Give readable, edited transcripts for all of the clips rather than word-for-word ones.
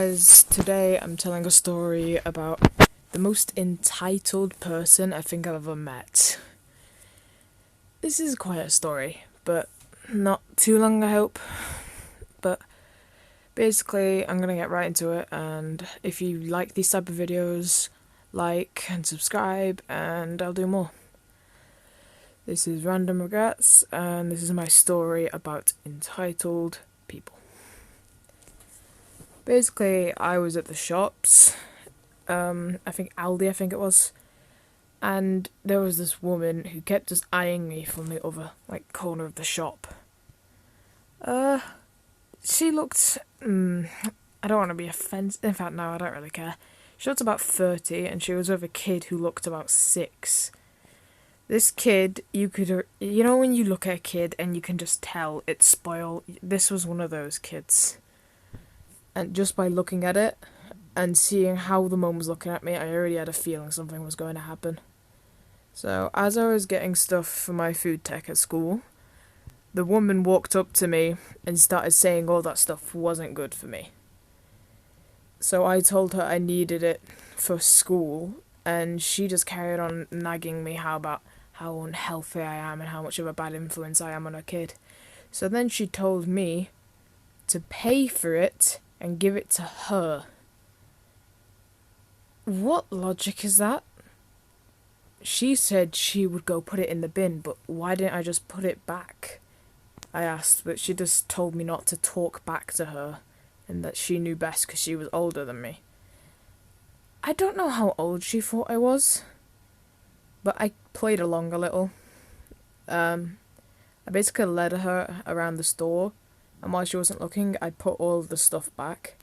Guys, today I'm telling a story about the most entitled person I think I've ever met. This is quite a story, but not too long, I hope. But basically, I'm gonna get right into it, and if you like these type of videos, like and subscribe, and I'll do more. This is Random Regrets, and this is my story about entitled people. Basically, I was at the shops, I think Aldi, I think it was, and there was this woman who kept just eyeing me from the other, corner of the shop. She looked, I don't want to be offensive, in fact, no, I don't really care. She looked about 30, and she was with a kid who looked about 6. This kid, you know when you look at a kid and you can just tell it's spoiled? This was one of those kids. And just by looking at it and seeing how the mum was looking at me, I already had a feeling something was going to happen. So, as I was getting stuff for my food tech at school, the woman walked up to me and started saying all that stuff wasn't good for me. So I told her I needed it for school, and she just carried on nagging me how unhealthy I am and how much of a bad influence I am on a kid. So then she told me to pay for it and give it to her. What logic is that? She said she would go put it in the bin, but why didn't I just put it back? I asked, but she just told me not to talk back to her and that she knew best because she was older than me. I don't know how old she thought I was, but I played along a little. I basically led her around the store, and while she wasn't looking, I put all of the stuff back.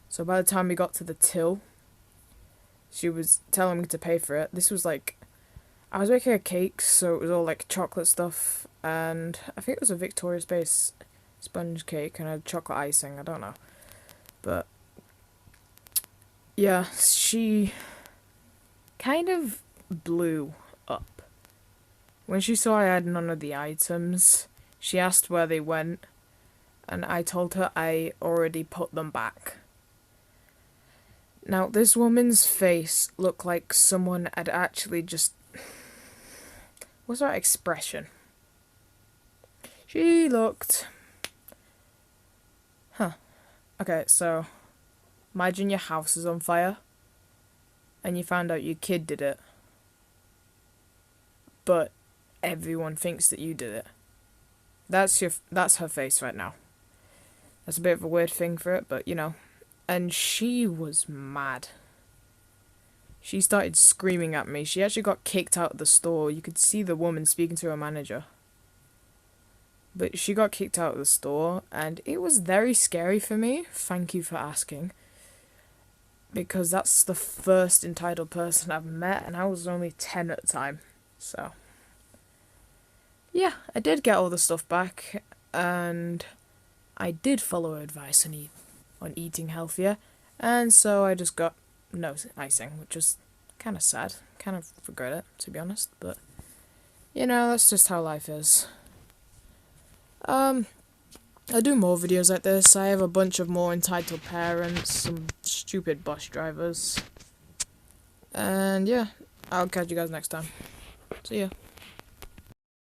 So by the time we got to the till, she was telling me to pay for it. This was I was making a cake, so it was all chocolate stuff, and I think it was a Victoria's Base sponge cake and had chocolate icing, I don't know. But yeah, she kind of blew up. When she saw I had none of the items, she asked where they went, and I told her I already put them back. Now, this woman's face looked like someone had actually just... What's that expression? She looked... Okay, so... Imagine your house is on fire, and you found out your kid did it. But everyone thinks that you did it. That's her face right now. That's a bit of a weird thing for it, but you know. And she was mad. She started screaming at me. She actually got kicked out of the store. You could see the woman speaking to her manager. But she got kicked out of the store, and it was very scary for me. Thank you for asking. Because that's the first entitled person I've met, and I was only 10 at the time. So, yeah, I did get all the stuff back, and I did follow advice on eating healthier, and so I just got no icing, which was kind of sad. Kind of regret it, to be honest, but, you know, that's just how life is. I do more videos like this. I have a bunch of more entitled parents, some stupid bus drivers, and yeah, I'll catch you guys next time. See ya.